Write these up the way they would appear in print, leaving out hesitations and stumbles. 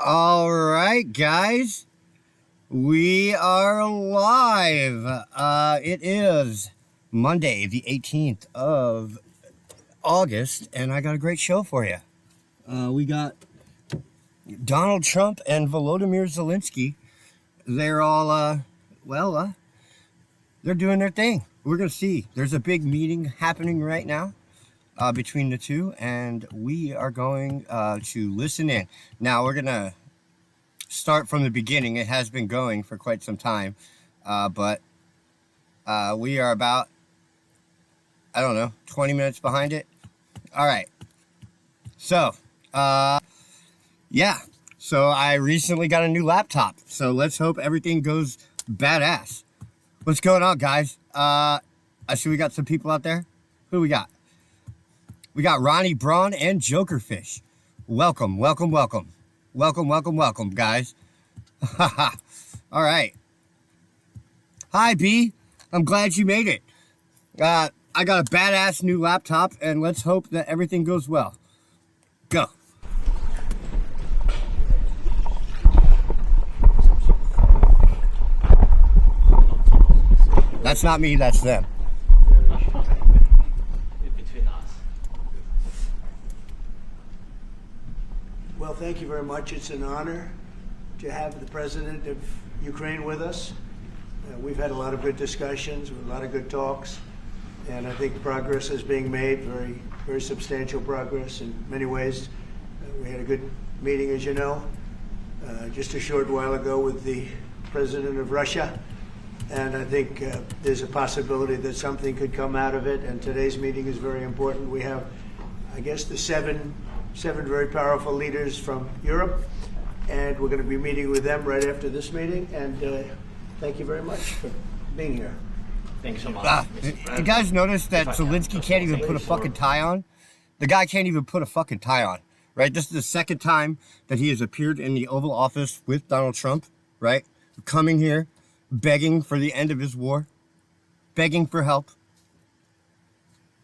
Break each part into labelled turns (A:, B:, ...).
A: All right, guys, we are live. It is Monday, the 18th of August, and I got a great show for you. We got Donald Trump and Volodymyr Zalenskky. They're all, they're doing their thing. We're going to see. There's a big meeting happening right now between the two, and we are going to listen in. Now, we're going to start from the beginning. It has been going for quite some time, but we are about, 20 minutes behind it. All right. So, So I recently got a new laptop. So let's hope everything goes badass. What's going on, guys? I see we got some people out there. Who we got? We got Ronnie Braun and Jokerfish. Welcome, welcome, welcome. Welcome, welcome, welcome, guys. All right. Hi, B. I'm glad you made it. I got a badass new laptop, and let's hope that everything goes well. Go. That's not me, that's them.
B: Between us.
C: Well, thank you very much. It's an honor to have the President of Ukraine with us. We've had a lot of good discussions, a lot of good talks, and I think progress is being made, very, very substantial progress in many ways. We had a good meeting, as you know, just a short while ago with the President of Russia. And I think there's a possibility that something could come out of it. And today's meeting is very important. We have, I guess, the seven very powerful leaders from Europe. And we're going to be meeting with them right after this meeting. And thank you very much for being here.
B: Thanks so much.
A: You guys notice that Zalenskky can't even put a fucking tie on? The guy can't even put a fucking tie on, right? This is the second time that he has appeared in the Oval Office with Donald Trump, right? Coming here, begging for the end of his war, begging for help.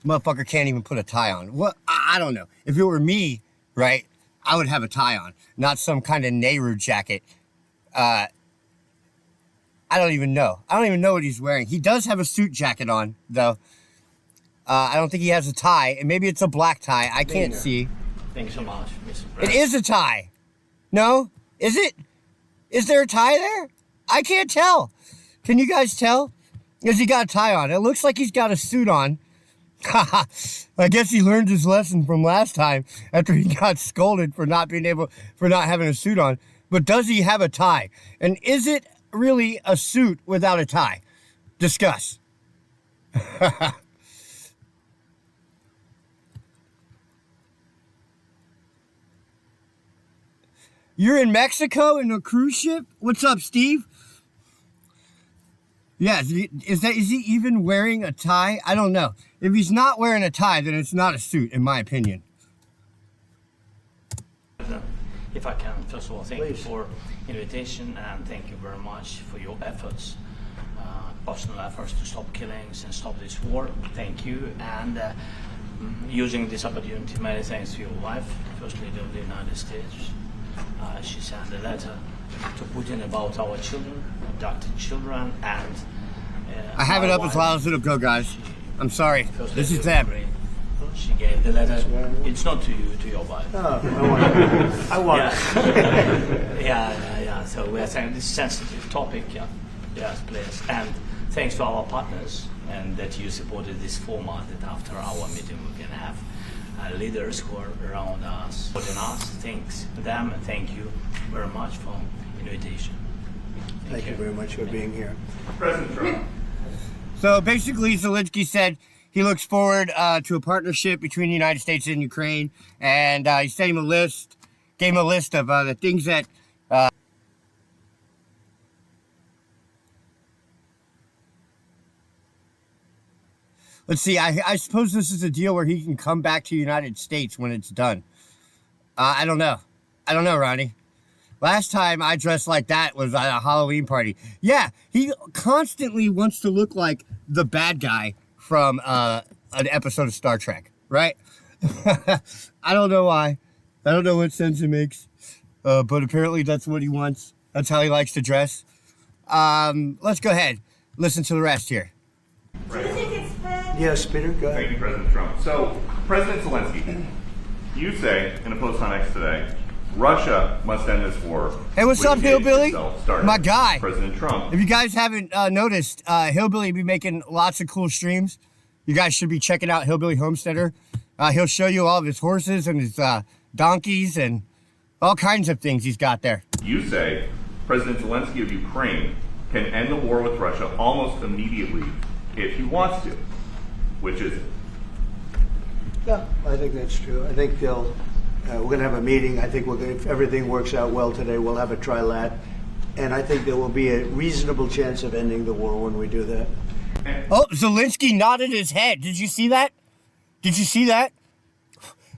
A: Motherfucker can't even put a tie on. What? I don't know. If it were me, right, I would have a tie on, not some kind of Nehru jacket. I don't even know. I don't even know what he's wearing. He does have a suit jacket on, though. I don't think he has a tie, and maybe it's a black tie. I can't see.
B: Thanks so much, Mr. President.
A: It is a tie. No? Is it? Is there a tie there? I can't tell. Can you guys tell? Because he got a tie on. It looks like he's got a suit on. I guess he learned his lesson from last time after he got scolded for not having a suit on. But does he have a tie? And is it really a suit without a tie? Discuss. You're in Mexico in a cruise ship? What's up, Steve? Yeah, is he even wearing a tie? I don't know. If he's not wearing a tie, then it's not a suit, in my opinion.
B: If I can, first of all, thank you for invitation, and thank you very much for your efforts, personal efforts to stop killings and stop this war. Thank you, and using this opportunity, many thanks to your wife, First Lady of the United States. She sent a letter to Putin about our children, abducted children, and
A: I have it up as loud as it'll go, guys. I'm sorry. This is them.
B: She gave the letter. It's not to you, to your wife.
C: Oh, I want it.
B: Yeah. So we are saying this sensitive topic. Yeah. Yes, please. And thanks to our partners, and that you supported this format. That after our meeting we can have leaders who are around us, supporting us. Thanks to them, and thank you very much for invitation.
C: Thank you very much for being here.
D: President Trump.
A: So basically, Zalenskky said he looks forward to a partnership between the United States and Ukraine, and he sent him a list, gave him a list of the things that let's see, I suppose this is a deal where he can come back to the United States when it's done. I don't know. Ronnie. Last time I dressed like that was at a Halloween party. Yeah, he constantly wants to look like the bad guy from an episode of Star Trek, right? I don't know why. I don't know what sense it makes. but apparently that's what he wants. That's how he likes to dress. Let's go ahead. Listen to the rest here.
D: Do you think it's fair?
C: Yes, Peter, go ahead.
E: Thank you, President Trump. So, President Zelensky, you say in a post on X today, Russia must end this war.
A: Hey, what's
E: which
A: up,
E: it
A: Hillbilly?
E: itself started.
A: My guy.
E: President Trump.
A: If you guys haven't noticed, Hillbilly be making lots of cool streams. You guys should be checking out Hillbilly Homesteader. He'll show you all of his horses and his donkeys and all kinds of things he's got there.
E: You say President Zelensky of Ukraine can end the war with Russia almost immediately if he wants to. Which is it?
C: Yeah, I think that's true. I think they'll. We're going to have a meeting. I think if everything works out well today, we'll have a trilat, and I think there will be a reasonable chance of ending the war when we do that.
A: Oh, Zalenskky nodded his head. Did you see that? Did you see that?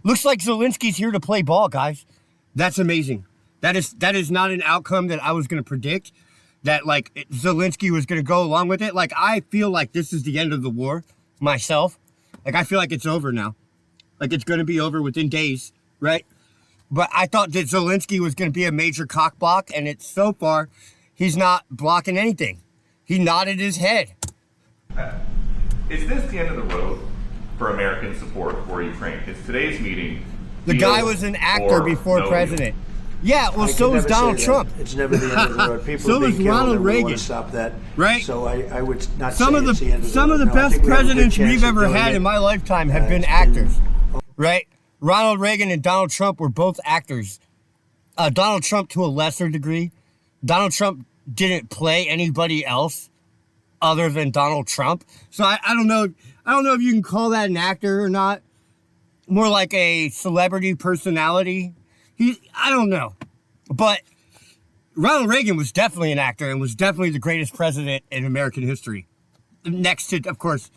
A: Looks like Zelensky's here to play ball, guys. That's amazing. That is not an outcome that I was going to predict. That like Zelensky was going to go along with it. Like I feel like this is the end of the war myself. Like I feel like it's over now. Like it's going to be over within days, right? But I thought that Zalenskky was going to be a major cock block, and it's so far he's not blocking anything. He nodded his head.
E: Is this the end of the road for American support for Ukraine? Is today's meeting
A: The guy was an actor before president. Yeah, well, so was Donald Trump.
C: It's never the end of the road. People
A: So
C: are being
A: was
C: killed,
A: Ronald
C: and we want
A: Reagan.
C: to stop that.
A: Right.
C: So I would not
A: Some
C: say
A: of
C: it's the end of the
A: some
C: road.
A: of the
C: No, I
A: best
C: think we have a good
A: presidents
C: chance
A: we've
C: of
A: ever
C: doing
A: had
C: it.
A: in my lifetime have been
C: It's
A: actors, right? Ronald Reagan and Donald Trump were both actors. Donald Trump to a lesser degree. Donald Trump didn't play anybody else other than Donald Trump. So I don't know. I don't know if you can call that an actor or not. More like a celebrity personality. I don't know. But Ronald Reagan was definitely an actor and was definitely the greatest president in American history. Next to, of course,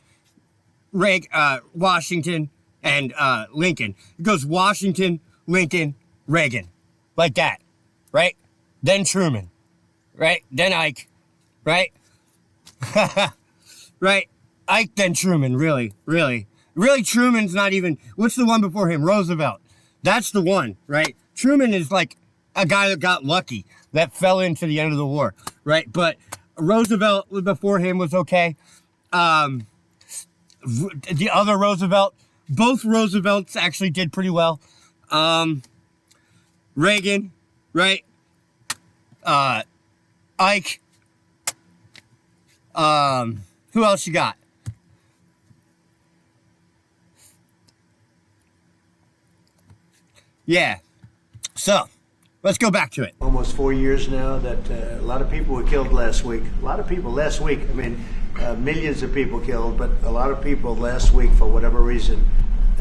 A: Washington and Lincoln. It goes Washington, Lincoln, Reagan. Like that, right? Then Truman, right? Then Ike, right? Right? Ike, then Truman, really. Really, Truman's not even, what's the one before him? Roosevelt. That's the one, right? Truman is like a guy that got lucky, that fell into the end of the war, right? But Roosevelt before him was okay. The other Roosevelt, both Roosevelts actually did pretty well. Reagan, right? Ike. Who else you got? Yeah. So, let's go back to it.
C: Almost 4 years now that a lot of people were killed last week. A lot of people last week. I mean, millions of people killed, but a lot of people last week for whatever reason.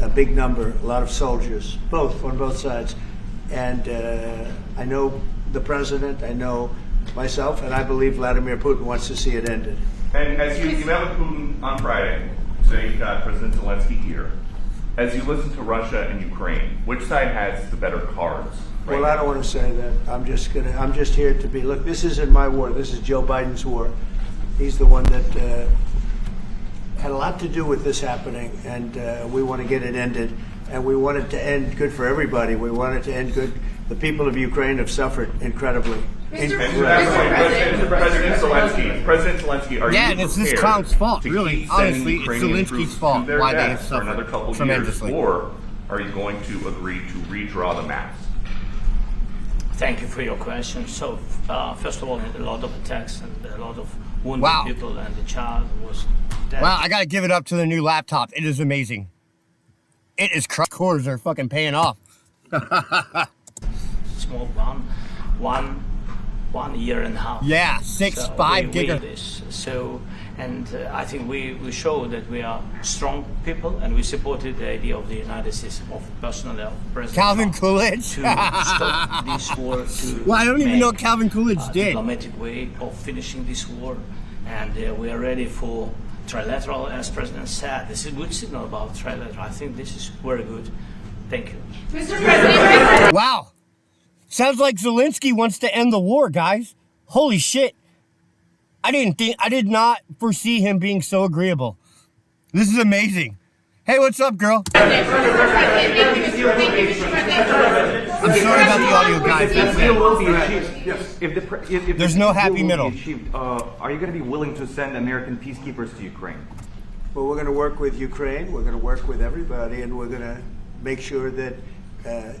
C: A big number, a lot of soldiers, both on both sides. And I know the president, I know myself, and I believe Vladimir Putin wants to see it ended.
E: And as you met with Putin on Friday, so you've got President Zelensky here. As you listen to Russia and Ukraine, which side has the better cards? Right
C: Well,
E: now?
C: I don't want to say that. I'm just here to be. Look, this isn't my war. This is Joe Biden's war. He's the one that had a lot to do with this happening, and we want to get it ended. And we want it to end good for everybody. We want it to end good. The people of Ukraine have suffered incredibly.
E: President Zelensky, are
A: Yeah,
E: you
A: and it's this
E: prepared
A: clown's fault,
E: to
A: really.
E: keep sending
A: Honestly, it's
E: Ukrainian
A: Zelensky's
E: troops
A: fault
E: to their
A: why they have
E: deaths for another
A: suffered
E: couple
A: tremendously.
E: years, or are you going to agree to redraw the maps?
B: Thank you for your question. So, first of all, a lot of attacks and a lot of wounded
A: Wow.
B: people, and the child was dead.
A: Wow, I gotta give it up to the new laptop. It is amazing. It is cores are fucking paying off.
B: Small one year and a half.
A: Yeah, 5
B: we
A: giga.
B: this. So, and I think we show that we are strong people, and we supported the idea of the United States, of personally of President
A: Calvin
B: Trump,
A: Coolidge.
B: to stop this war. To
A: Well, I don't even
B: make
A: know what Calvin Coolidge
B: a
A: did.
B: diplomatic way of finishing this war, and we are ready for trilateral, as President said. This is a good signal about trilateral. I think this is very good. Thank you.
D: Mr. President.
A: Wow. Sounds like Zelensky wants to end the war, guys. Holy shit. I did not foresee him being so agreeable. This is amazing. Hey, what's up, girl?
D: Thank you, Mr. President.
A: I'm sorry about the audio, guys.
F: If
A: That's
F: the deal
A: it.
F: will be achieved, if
A: There's
F: the
A: no
F: deal
A: happy
F: will be
A: middle.
F: achieved, are you going to be willing to send American peacekeepers to Ukraine?
C: Well, we're going to work with Ukraine. We're going to work with everybody, and we're going to make sure that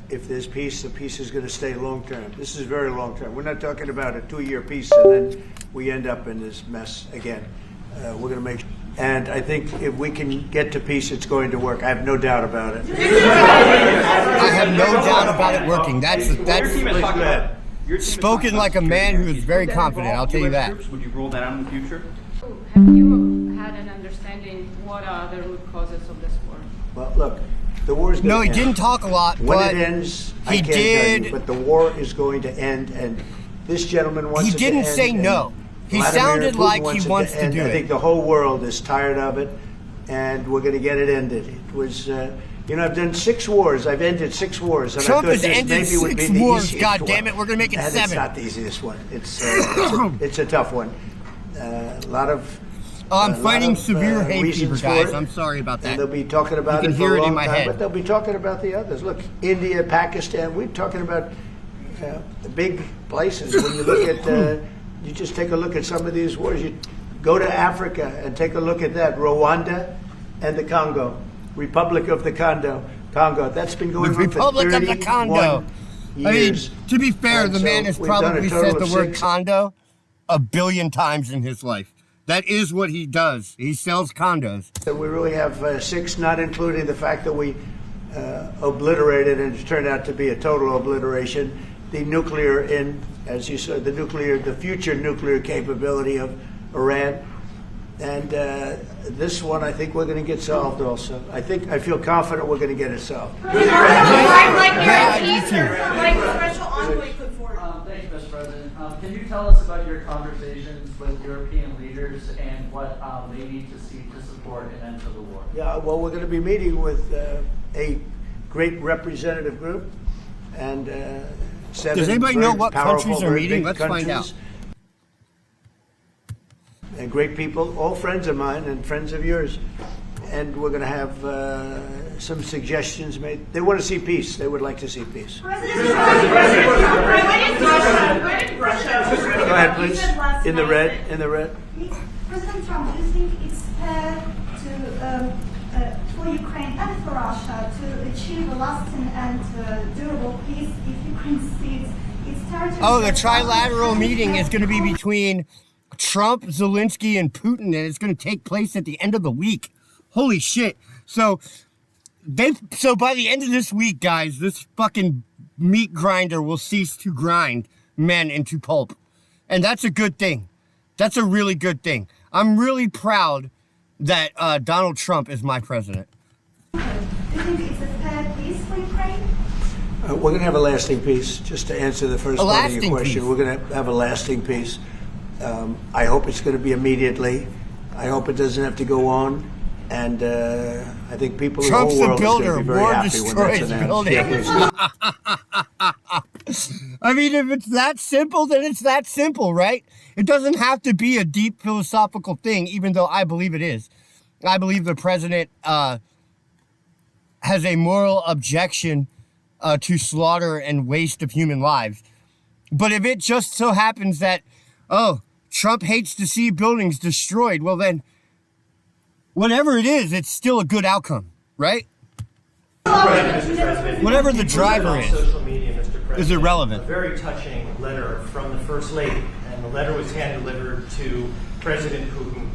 C: if there's peace, the peace is going to stay long term. This is very long term. We're not talking about a 2-year peace and then we end up in this mess again. We're going to make, and I think if we can get to peace, it's going to work. I have no doubt about it.
A: I have no doubt about it working. That's spoken like a man who is very confident. I'll tell you that.
F: Would you rule that out in the future?
G: Have you had an understanding what are the root causes of this war?
C: Well, look, the war is going to
A: No, he
C: end.
A: didn't talk a lot,
C: When
A: but
C: it ends, I
A: he
C: can't tell
A: did.
C: you, but the war is going to end, and this gentleman wants
A: He
C: it to
A: didn't
C: end,
A: say
C: and
A: no. He
C: Vladimir
A: sounded
C: Putin
A: like he wants to
C: end.
A: do
C: I
A: it.
C: think the whole world is tired of it, and we're going to get it ended. It was, I've done 6 wars. I've ended 6x wars. And
A: Trump
C: I thought
A: has
C: this
A: ended
C: maybe would be
A: 6
C: the
A: wars.
C: easiest
A: God
C: one.
A: damn it, we're gonna make it
C: And
A: 7.
C: It's not the easiest one. It's a tough one. A lot of.
A: I'm
C: a lot
A: fighting
C: of,
A: severe hay
C: reasons
A: fever,
C: for
A: guys.
C: it.
A: I'm sorry about that.
C: And they'll be talking about
A: You
C: it
A: can
C: for
A: hear
C: a
A: it in
C: long
A: my
C: time,
A: head.
C: but they'll be talking about the others. Look, India, Pakistan, we're talking about the big places. When you look at, you just take a look at some of these wars. You go to Africa and take a look at that. Rwanda and the Congo, Republic of the Congo. That's been going
A: The
C: on
A: Republic
C: for
A: of the
C: 31
A: Congo. I mean,
C: years.
A: to be fair,
C: And
A: the
C: so
A: man has
C: we've done a
A: probably
C: total
A: said the
C: of
A: word
C: 6.
A: condo 1 billion times in his life. That is what he does. He sells condos.
C: So we really have 6, not including the fact that we obliterated, and it turned out to be a total obliteration, the nuclear, as you said, the future nuclear capability of Iran. And this one, I think we're going to get solved also. I feel confident we're going to get it solved.
D: Like your teaser, like the special envoy put forward.
H: Thanks, Mr. President. Can you tell us about your conversations with European leaders and what they need to see to support an end to the war?
C: Yeah, well, we're going to be meeting with a great representative group and 7
A: Does anybody
C: very
A: know what
C: powerful,
A: countries are
C: very
A: meeting?
C: big
A: Let's find
C: countries.
A: out.
C: And great people, all friends of mine and friends of yours. And we're going to have some suggestions made. They want to see peace. They would like to see peace.
D: President Russia.
C: Go ahead, please. In the red.
D: President Trump, do you think it's fair for Ukraine and for Russia to achieve a lasting and durable peace if Ukraine cedes its territory?
A: Oh, the trilateral meeting is going to be between Trump, Zalenskky, and Putin, and it's going to take place at the end of the week. Holy shit. So by the end of this week, guys, this fucking meat grinder will cease to grind men into pulp. And that's a good thing. That's a really good thing. I'm really proud that Donald Trump is my president.
D: Do you think it's a fair peace for Ukraine?
C: We're going to have a lasting peace. Just to answer the first part of your question,
A: peace.
C: we're going to have a lasting peace. I hope it's going to be immediately. I hope it doesn't have to go on. And I think people
A: Trump's
C: in the whole
A: the
C: world
A: builder.
C: is going to be very
A: War
C: happy when that's
A: destroys
C: announced.
A: buildings. I mean, if it's that simple, then it's that simple, right? It doesn't have to be a deep philosophical thing, even though I believe it is. I believe the president has a moral objection to slaughter and waste of human lives. But if it just so happens that, Trump hates to see buildings destroyed, well then, whatever it is, it's still a good outcome, right? Whatever the driver is.
I: Social media, Mr. President,
A: is irrelevant.
I: A very touching letter from the First Lady, and the letter was hand-delivered to President Putin,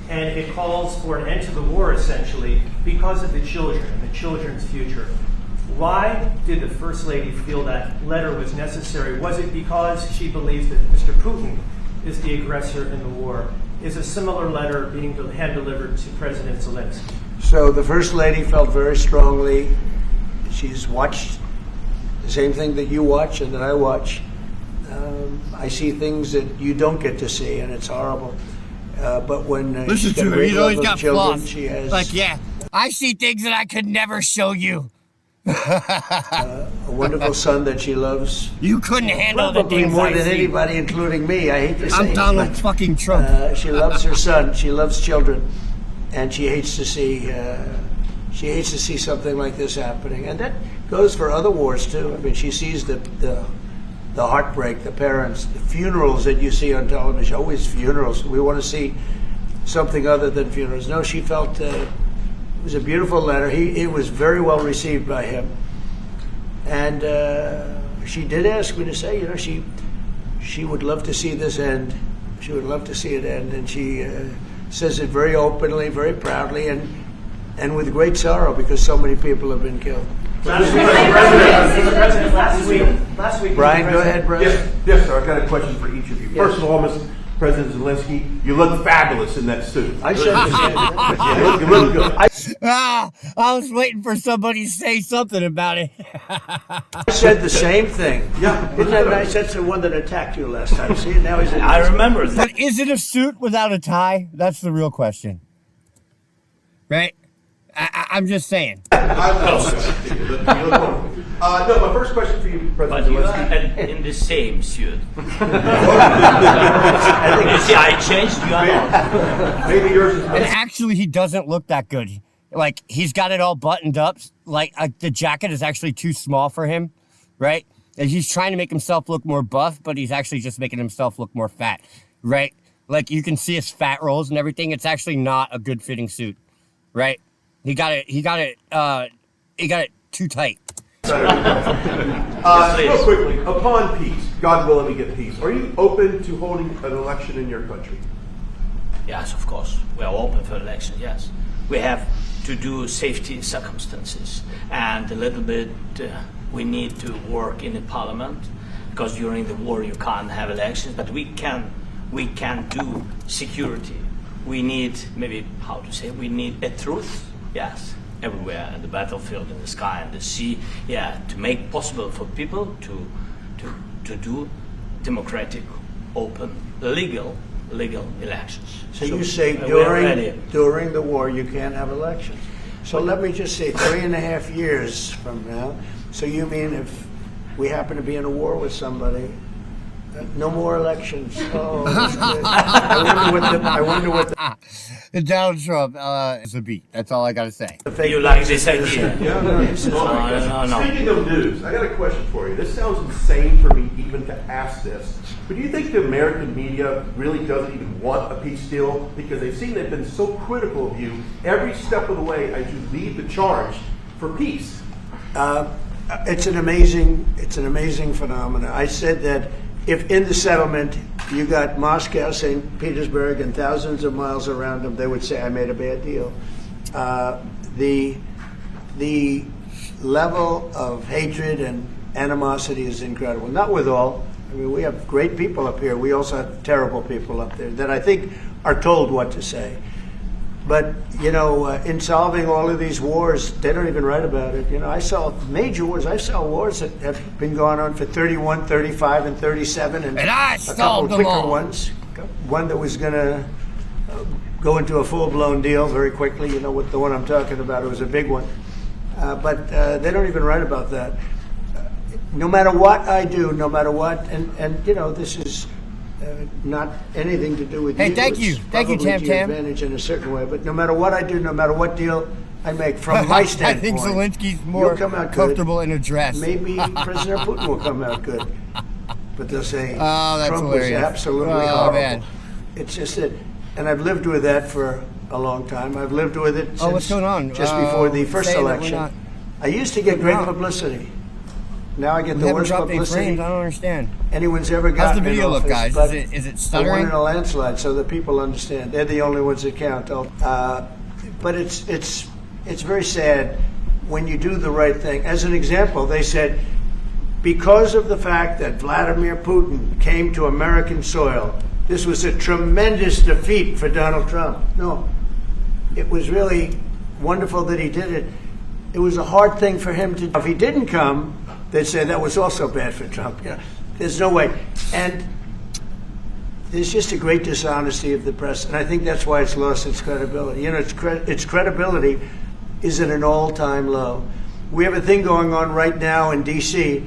I: and it calls for an end to the war, essentially, because of the children and the children's future. Why did the First Lady feel that letter was necessary? Was it because she believes that Mr. Putin is the aggressor in the war? Is a similar letter being hand-delivered to President Zalenskky?
C: So the First Lady felt very strongly. She's watched the same thing that you watch and that I watch. I see things that you don't get to see, and it's horrible. But when
A: Listen
C: she's got
A: to him.
C: great
A: He's
C: love
A: always
C: of
A: got
C: children,
A: flaws.
C: she has
A: Like, yeah, I see things that I could never show you.
C: a wonderful son that she loves.
A: You couldn't handle the
C: Probably
A: things
C: more
A: I
C: than
A: see.
C: anybody, including me. I hate to say
A: I'm
C: it,
A: Donald
C: but,
A: fucking Trump.
C: she loves her son. She loves children, and she hates to see something like this happening. And goes for other wars too. I mean, she sees the heartbreak, the parents, the funerals that you see on television. Always funerals. We want to see something other than funerals. No, she felt it was a beautiful letter. It was very well received by him, and she did ask me to say, you know, she would love to see this end. She would love to see it end, and she says it very openly, very proudly, and with great sorrow because so many people have been killed.
I: Last week,
C: Brian, go ahead, Brian.
J: Yes, sir. I've got a question for each of you. First of all, Mr. President Zalenskky, you look fabulous in that suit.
C: I said the same thing.
J: Yeah, you look good.
A: I was waiting for somebody to say something about it.
C: I said the same thing.
J: Yeah.
C: Isn't that nice? That's the one that attacked you last time. See, now he's in.
B: I remember that.
A: But is it a suit without a tie? That's the real question. Right? I'm just saying.
J: No, my first question for you,
B: But
J: President
B: you
J: Zalenskky.
B: are in the same suit.
C: I think
B: You see, I changed, you are not.
J: Maybe yours is
A: And actually, he doesn't look that good. Like, he's got it all buttoned up. Like, the jacket is actually too small for him, right? And he's trying to make himself look more buff, but he's actually just making himself look more fat, right? Like, you can see his fat rolls and everything. It's actually not a good fitting suit, right? He got it too tight.
J: Real quickly, upon peace, God willing we get peace, are you open to holding an election in your country?
B: Yes, of course. We are open for election, yes. We have to do safety circumstances. And a little bit, we need to work in the parliament, because during the war you can't have elections, but we can do security. We need, maybe, how to say, we need a truth, yes, everywhere, in the battlefield, in the sky, in the sea, yeah, to make possible for people to do democratic, open, legal elections.
C: So you say
B: we're ready.
C: during the war you can't have elections. So let me just say 3.5 years from now. So you mean if we happen to be in a war with somebody, no more elections? Oh, that's good. I wonder what
A: Donald Trump is a beat. That's all I got to say.
C: the fake
B: You like
C: news is
B: this
C: gonna
B: idea?
C: say.
B: No.
J: Speaking of news, I got a question for you. This sounds insane for me even to ask this, but do you think the American media really doesn't even want a peace deal because they've seen they've been so critical of you every step of the way as you lead the charge for peace?
C: It's an amazing phenomenon. I said that if in the settlement you got Moscow, St. Petersburg, and thousands of miles around them, they would say, I made a bad deal. The level of hatred and animosity is incredible. Not with all. I mean, we have great people up here. We also have terrible people up there that I think are told what to say. But, you know, in solving all of these wars, they don't even write about it. You know, I saw major wars. I saw wars that have been going on for 31, 35, and 37, and
A: I
C: a couple
A: solved
C: of
A: them
C: quicker
A: all.
C: ones. One that was going to go into a full-blown deal very quickly. You know what the one I'm talking about? It was a big one. But they don't even write about that. No matter what I do, no matter what, and you know, this is not anything to do with
A: Hey,
C: you.
A: thank you.
C: It's
A: Thank you,
C: probably
A: Tam
C: to your
A: Tam.
C: advantage in a certain way, but no matter what I do, no matter what deal I make, from my
A: I
C: standpoint,
A: think Zelensky's more
C: you'll come out good.
A: comfortable in a dress.
C: Maybe President Putin will come out good, but they'll say
A: Oh, that's
C: Trump
A: hilarious.
C: was absolutely
A: Oh,
C: horrible.
A: man.
C: It's just that, and I've lived with that for a long time. I've lived with it since
A: what's going on?
C: just before the first
A: saying that we're
C: election.
A: not-
C: I used to get great
A: No.
C: publicity. Now I get
A: We
C: the
A: haven't
C: worst
A: dropped any
C: publicity
A: frames. I don't understand.
C: anyone's ever gotten.
A: How's the
C: in
A: video look,
C: office,
A: guys?
C: but
A: Is it
C: I won
A: stuttering?
C: in a landslide, so that people understand. They're the only ones that count. But it's very sad when you do the right thing. As an example, they said, because of the fact that Vladimir Putin came to American soil, this was a tremendous defeat for Donald Trump. No, it was really wonderful that he did it. It was a hard thing for him to do. If he didn't come, they'd say that was also bad for Trump. You know, there's no way. And there's just a great dishonesty of the press, and I think that's why it's lost its credibility. You know, its credibility is at an all-time low. We have a thing going on right now in D.C.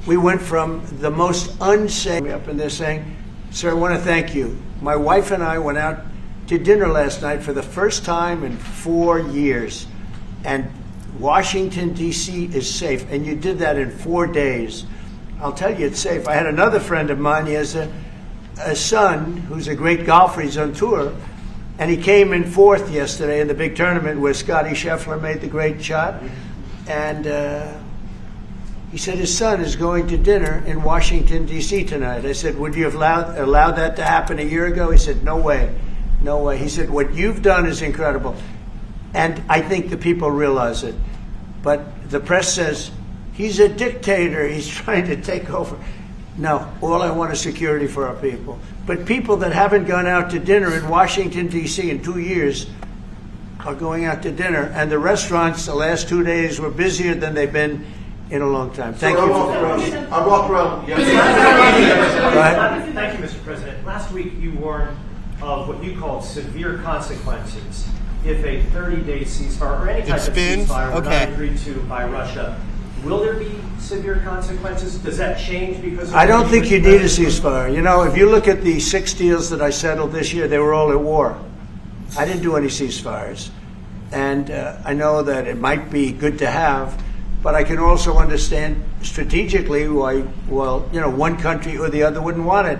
C: We went from the most unsafe up, and they're saying, sir, I want to thank you. My wife and I went out to dinner last night for the first time in 4 years, and Washington, D.C. is safe, and you did that in 4 days. I'll tell you it's safe. I had another friend of mine, he has a son who's a great golfer, he's on tour, and he came in fourth yesterday in the big tournament where Scotty Scheffler made the great shot, and he said his son is going to dinner in Washington, D.C. tonight. I said, would you have allowed that to happen a year ago? He said, no way, no way. He said, what you've done is incredible. And I think the people realize it. But the press says, he's a dictator, he's trying to take over. No, all I want is security for our people. But people that haven't gone out to dinner in Washington, D.C. in 2 years are going out to dinner. And the restaurants the last 2 days were busier than they've been in a long time. Thank you for that.
J: I walked around.
I: Thank you, Mr. President. Last week you warned of what you called severe consequences if a 30-day ceasefire or any type of ceasefire were not agreed to by Russia. Will there be severe consequences? Does that change because of
C: I don't think you need a ceasefire. You know, if you look at the 6 deals that I settled this year, they were all at war. I didn't do any ceasefires. And I know that it might be good to have, but I can also understand strategically why, well, you know, one country or the other wouldn't want it.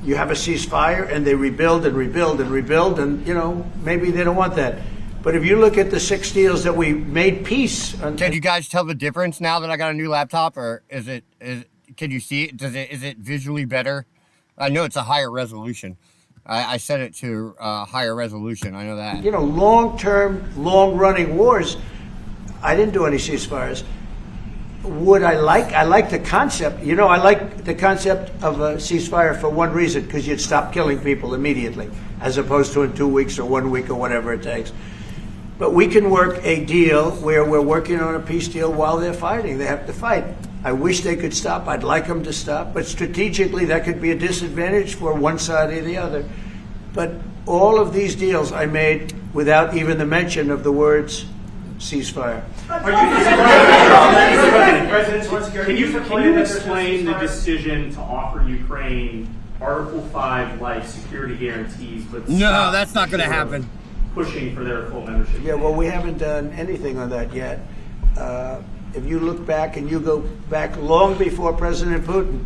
C: You have a ceasefire and they rebuild and rebuild and rebuild, and, you know, maybe they don't want that. But if you look at the 6 deals that we made peace on.
A: Can you guys tell the difference now that I got a new laptop, or can you see it? Is it visually better? I know it's a higher resolution. I set it to higher resolution. I know that.
C: You know, long-term, long-running wars, I didn't do any ceasefires. Would I like the concept. You know, I like the concept of a ceasefire for one reason, because you'd stop killing people immediately, as opposed to in 2 weeks or 1 week or whatever it takes. But we can work a deal where we're working on a peace deal while they're fighting. They have to fight. I wish they could stop. I'd like them to stop. But strategically, that could be a disadvantage for one side or the other. But all of these deals I made without even the mention of the words ceasefire.
K: Can you explain the decision to offer Ukraine Article 5-like security guarantees? But
A: no, that's not going to happen.
K: Pushing for their full membership.
C: Yeah, well, we haven't done anything on that yet. If you look back and you go back long before President Putin,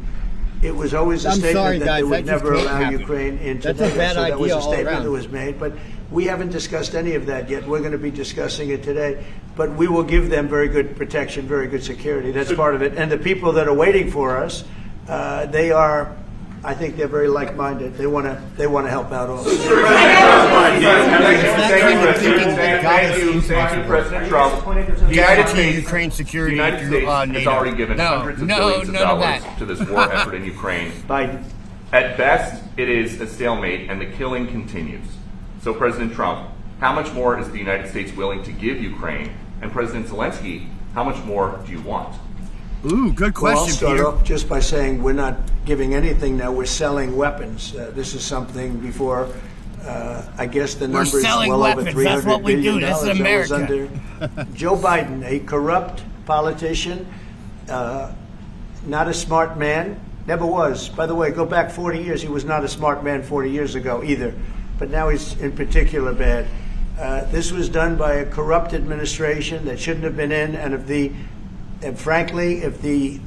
C: it was always a statement that they would never allow Ukraine into NATO. So that was a statement that was made. But we haven't discussed any of that yet. We're going to be discussing it today. But we will give them very good protection, very good security. That's part of it. And the people that are waiting for us, they are. I think they're very like-minded. They want to help out also.
E: Thank you, President Trump. The United States,
A: Ukraine security.
E: has already given hundreds of billions of dollars to this war effort in Ukraine.
C: Biden.
E: At best, it is a stalemate, and the killing continues. So, President Trump, how much more is the United States willing to give Ukraine? And President Zelensky, how much more do you want?
A: Ooh, good question,
C: Well, I'll start
A: Peter.
C: off just by saying we're not giving anything now. We're selling weapons. This is something before, I guess the number is well over $300 billion.
A: That's what we do. This is America.
C: Under Joe Biden, a corrupt politician, not a smart man, never was. By the way, go back 40 years. He was not a smart man 40 years ago either. But now he's in particular bad. This was done by a corrupt administration that shouldn't have been in, and frankly, if the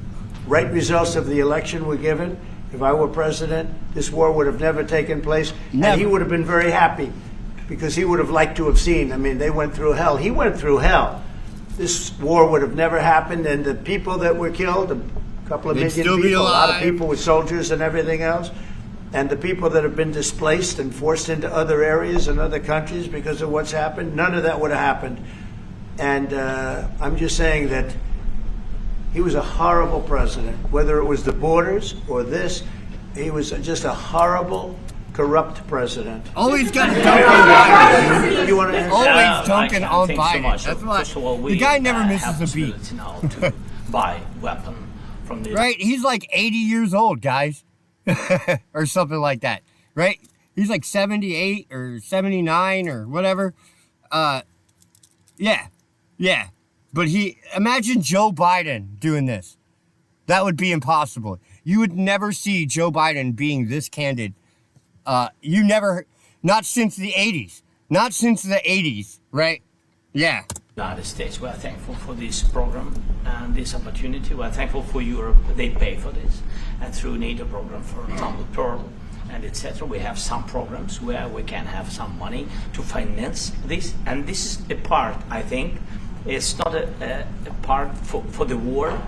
C: right results of the election were given, if I were president, this war would have never taken place. Never. And he would have been very happy because he would have liked to have seen. I mean, they went through hell. He went through hell. This war would have never happened. And the people that were killed, a couple of million people, a lot of people with soldiers and everything else, and the people that have been displaced and forced into other areas and other countries because of what's happened, none of that would have happened. And I'm just saying that he was a horrible president, whether it was the borders or this. He was just a horrible, corrupt president.
A: Always got dunking on Biden.
C: You want to answer?
A: Always dunking on Biden.
B: So
A: That's why
B: first of all, we
A: the guy never misses
B: have
A: a beat.
B: possibility now to buy weapon from the
A: Right? He's like 80 years old, guys, or something like that. Right? He's like 78 or 79 or whatever. Yeah. But imagine Joe Biden doing this. That would be impossible. You would never see Joe Biden being this candid. Not since the 80s. Not since the 80s, right? Yeah.
B: United States. We are thankful for this program and this opportunity. We are thankful for Europe. They pay for this. And through NATO program, for example, Pearl and etc., we have some programs where we can have some money to finance this. And this is a part, I think, it's not a part for the war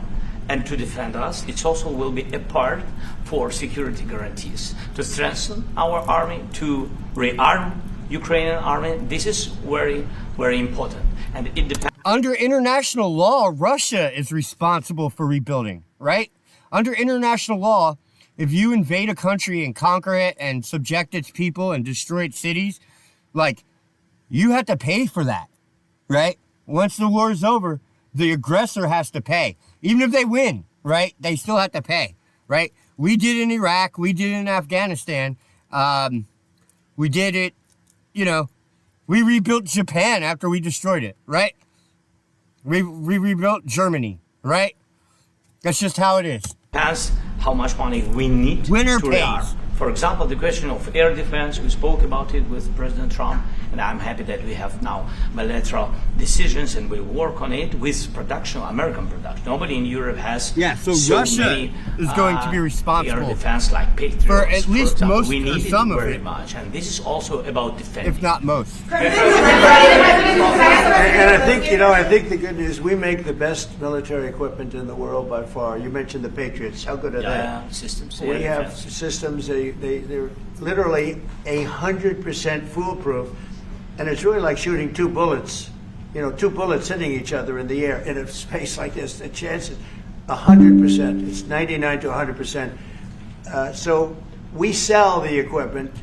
B: and to defend us. It also will be a part for security guarantees, to strengthen our army, to rearm Ukrainian army. This is very, very important. And it depends.
A: Under international law, Russia is responsible for rebuilding, right? Under international law, if you invade a country and conquer it and subject its people and destroy its cities, like, you have to pay for that, right? Once the war is over, the aggressor has to pay. Even if they win, right? They still have to pay, right? We did in Iraq. We did in Afghanistan. We did it, you know, we rebuilt Japan after we destroyed it, right? We rebuilt Germany, right? That's just how it is.
B: Depends how much money we need
A: Winner
B: to
A: pays.
B: rearm. For example, the question of air defense, we spoke about it with President Trump, and I'm happy that we have now bilateral decisions and we work on it with production, American production. Nobody in Europe has
A: so Russia
B: many,
A: is going to be responsible
B: air defense like Patriots.
A: for at least
B: example.
A: most
B: we
A: or
B: need
A: some
B: it
A: of
B: very
A: it.
B: much, and this is also about defending.
A: If not most.
C: And I think, I think the good news, we make the best military equipment in the world by far. You mentioned the Patriots. How good are they?
B: Systems.
C: We
B: air
C: have
B: defense.
C: systems, they're literally 100% foolproof. And it's really like shooting two bullets, two bullets hitting each other in the air in a space like this. The chance is 100%. It's 99 to 100%. So we sell the equipment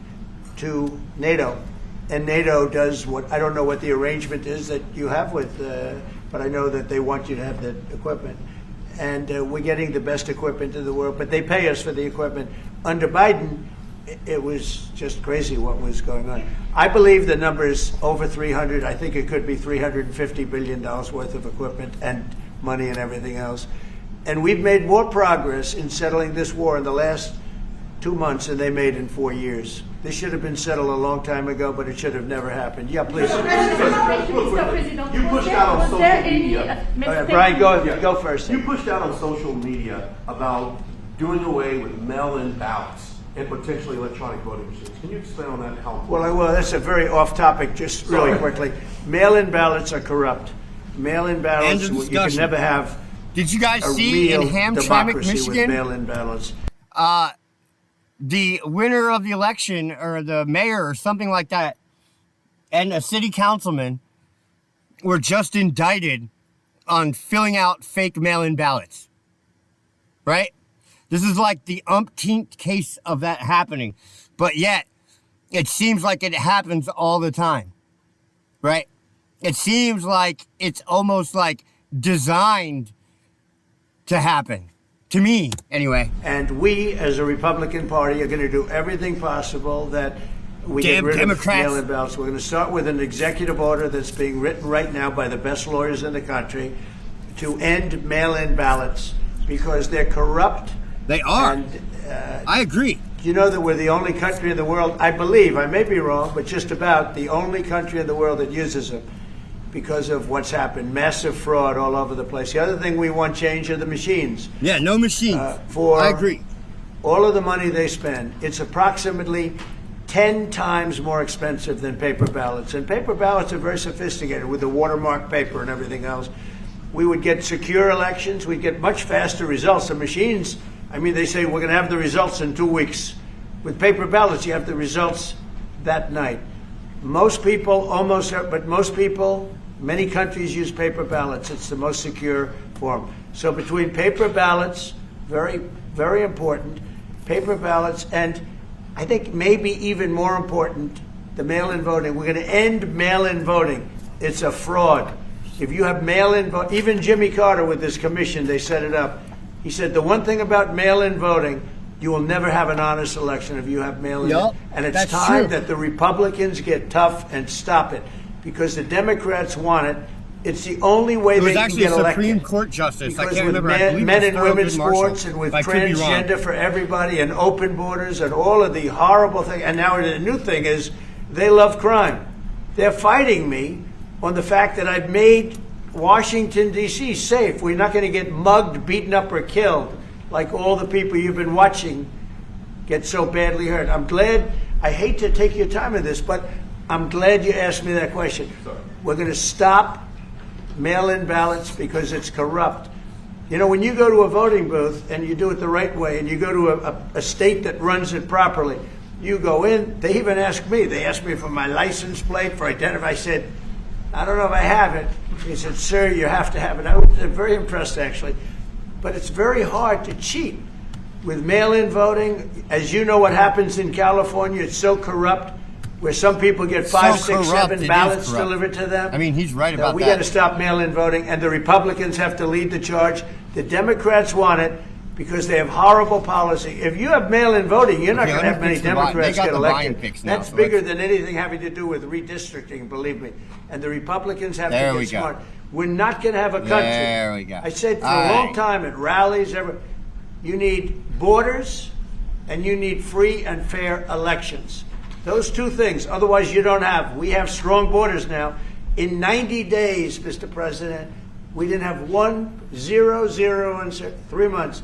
C: to NATO. And NATO does what, I don't know what the arrangement is that you have with, but I know that they want you to have the equipment. And we're getting the best equipment in the world, but they pay us for the equipment. Under Biden, it was just crazy what was going on. I believe the number is over 300. I think it could be $350 billion worth of equipment and money and everything else. And we've made more progress in settling this war in the last 2 months than they made in 4 years. This should have been settled a long time ago, but it should have never happened. Yeah, please.
G: Mr. President,
J: You pushed out on social media.
C: All right, Brian, go first.
J: You pushed out on social media about doing away with mail-in ballots and potentially electronic voting machines. Can you explain on that? How?
C: Well, that's a very off-topic. Just really quickly, mail-in ballots are corrupt. Mail-in ballots,
A: End of
C: you can
A: discussion.
C: never have
A: Did you guys
C: a
A: see
C: real
A: in Hamtramck,
C: democracy with
A: Michigan,
C: mail-in ballots.
A: the winner of the election or the mayor or something like that and a city councilman were just indicted on filling out fake mail-in ballots, right? This is like the umpteenth case of that happening, but yet it seems like it happens all the time, right? It seems like it's almost like designed to happen, to me anyway.
C: And we, as a Republican Party, are going to do everything possible that we get
A: Damn
C: rid
A: Democrats.
C: of mail-in ballots. We're going to start with an executive order that's being written right now by the best lawyers in the country to end mail-in ballots because they're corrupt.
A: They are.
C: And,
A: I agree.
C: you know that we're the only country in the world, I believe, I may be wrong, but just about the only country in the world that uses them because of what's happened. Massive fraud all over the place. The other thing we want change are the machines.
A: Yeah, no machines.
C: For
A: I agree.
C: all of the money they spend, it's approximately 10 times more expensive than paper ballots. And paper ballots are very sophisticated with the watermark paper and everything else. We would get secure elections. We'd get much faster results. The machines, I mean, they say we're going to have the results in 2 weeks. With paper ballots, you have the results that night. Most people, but most people, many countries use paper ballots. It's the most secure form. So between paper ballots, very, very important, paper ballots, and I think maybe even more important, the mail-in voting. We're going to end mail-in voting. It's a fraud. If you have mail-in vote, even Jimmy Carter with this commission, they set it up. He said the one thing about mail-in voting, you will never have an honest election if you have mail-in.
A: Yep,
C: and it's
A: that's
C: time
A: true.
C: that the Republicans get tough and stop it because the Democrats want it. It's the only way
A: It was
C: they can
A: actually
C: get
A: a
C: elected.
A: Supreme Court justice. I
C: Because
A: can't
C: with
A: remember. I believe
C: men
A: it was
C: and
A: Thurgood
C: women's
A: Marshall,
C: sports and with
A: but I could be wrong.
C: transgender for everybody and open borders and all of the horrible things. And now the new thing is they love crime. They're fighting me on the fact that I've made Washington, D.C. safe. We're not going to get mugged, beaten up, or killed like all the people you've been watching get so badly hurt. I'm glad. I hate to take your time in this, but I'm glad you asked me that question. We're going to stop mail-in ballots because it's corrupt. You know, when you go to a voting booth and you do it the right way and you go to a state that runs it properly, you go in. They even ask me. They asked me for my license plate, for identity. I said, I don't know if I have it. He said, sir, you have to have it. I was very impressed, actually. But it's very hard to cheat with mail-in voting. As you know what happens in California, it's so corrupt, where some people get 5, 6, 7 ballots delivered to them.
A: I mean, he's right about
C: we
A: that.
C: got to stop mail-in voting, and the Republicans have to lead the charge. The Democrats want it because they have horrible policy. If you have mail-in voting, you're not going to have many Democrats get elected. That's bigger than anything having to do with redistricting, believe me. And the Republicans have to get smart. We're not going to have a country.
A: There we go.
C: I said for a long time at rallies, you need borders and you need free and fair elections. Those two things. Otherwise, you don't have. We have strong borders now. In 90 days, Mr. President, we didn't have 0 in 3 months.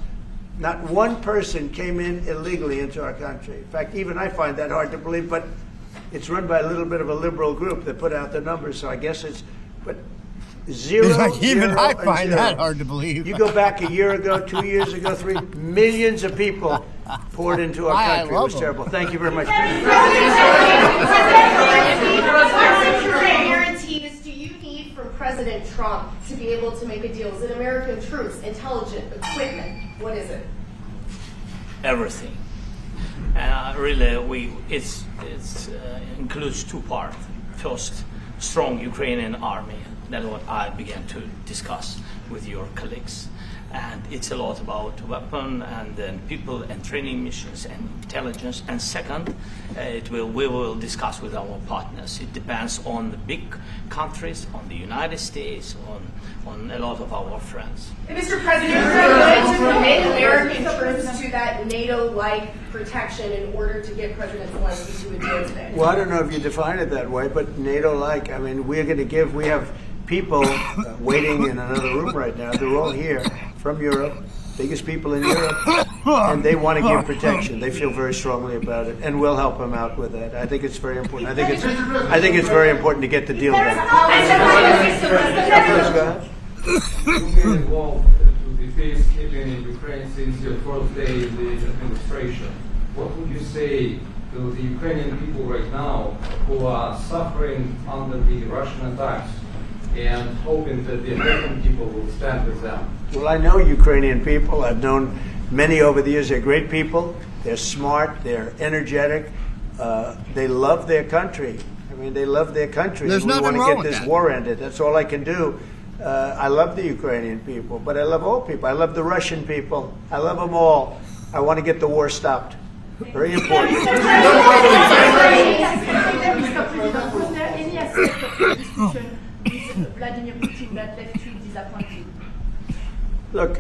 C: Not one person came in illegally into our country. In fact, even I find that hard to believe, but it's run by a little bit of a liberal group that put out the numbers, so I guess it's, but 0,
A: even
C: 0,
A: I
C: and
A: find
C: 0.
A: that hard to believe.
C: You go back a year ago, 2 years ago, 3 millions of people poured into our country. It was terrible. Thank you very much.
L: Guarantees do you need from President Trump to be able to make a deal? Is it American troops, intelligence, equipment? What is it?
B: Everything. Really, it includes two parts. First, strong Ukrainian army. That's what I began to discuss with your colleagues. And it's a lot about weapon and then people and training missions and intelligence. And second, we will discuss with our partners. It depends on the big countries, on the United States, on a lot of our friends.
L: Mr. President, are you going to commit American troops to that NATO-like protection in order to get President Zelensky to a deal today?
C: Well, I don't know if you define it that way, but NATO-like, I mean, we have people waiting in another room right now. They're all here from Europe, biggest people in Europe, and they want to give protection. They feel very strongly about it, and we'll help them out with that. I think it's very important. I think it's very important to get the deal done.
M: You've been involved with the peacekeeping in Ukraine since your first day in the administration. What would you say to the Ukrainian people right now who are suffering under the Russian attacks and hoping that the American people will stand with them?
C: Well, I know Ukrainian people. I've known many over the years. They're great people. They're smart. They're energetic. They love their country. I mean, they love their country.
A: There's nothing
C: wrong with that. We want to get this war ended. That's all I can do. I love the Ukrainian people, but I love all people. I love the Russian people. I love them all. I want to get the war stopped. Very important.
D: Was there any aspect of the discussion with Vladimir Putin that left you disappointed?
C: Look,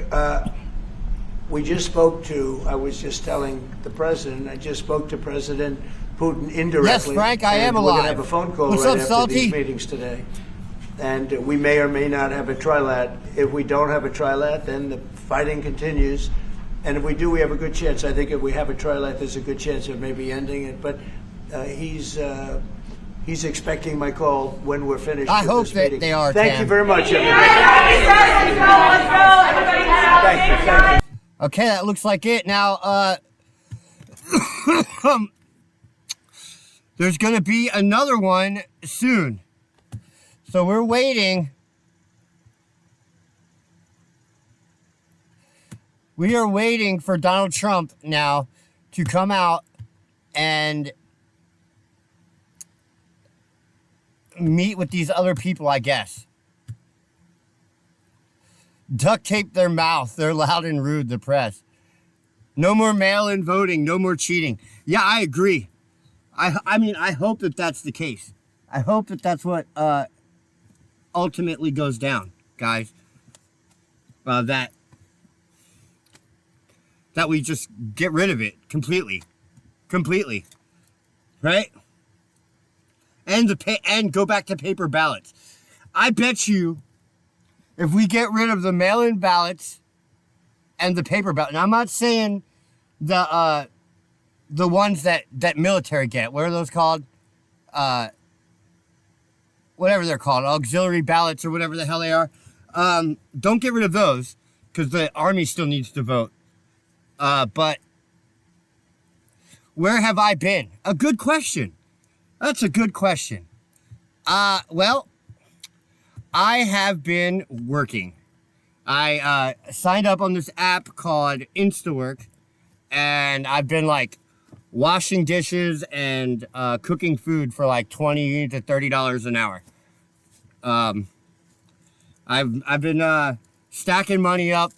C: we just spoke to, I was just telling the president, I just spoke to President Putin indirectly.
A: Yes, Frank, I am alive.
C: We're going to have a phone call
A: What's
C: right
A: up,
C: after
A: Salty?
C: these meetings today. And we may or may not have a trilat. If we don't have a trilat, then the fighting continues. And if we do, we have a good chance. I think if we have a trilat, there's a good chance of maybe ending it. But he's expecting my call when we're finished.
A: I
C: with
A: hope
C: this
A: that
C: meeting.
A: they are,
C: Thank
A: Tam.
C: you very much, everybody. Thank you.
A: Okay, that looks like it. Now, there's going to be another one soon. So we're waiting. We are waiting for Donald Trump now to come out and meet with these other people, I guess. Duct tape their mouth. They're loud and rude, the press. No more mail-in voting. No more cheating. Yeah, I agree. I mean, I hope that that's the case. I hope that that's what ultimately goes down, guys. That we just get rid of it completely, right? And go back to paper ballots. I bet you if we get rid of the mail-in ballots and the paper ballot, and I'm not saying the ones that military get. What are those called? Whatever they're called, auxiliary ballots or whatever the hell they are. Don't get rid of those because the army still needs to vote. But where have I been? A good question. That's a good question. Well, I have been working. I signed up on this app called InstaWork, and I've been like washing dishes and cooking food for like $20 to $30 an hour. I've been stacking money up.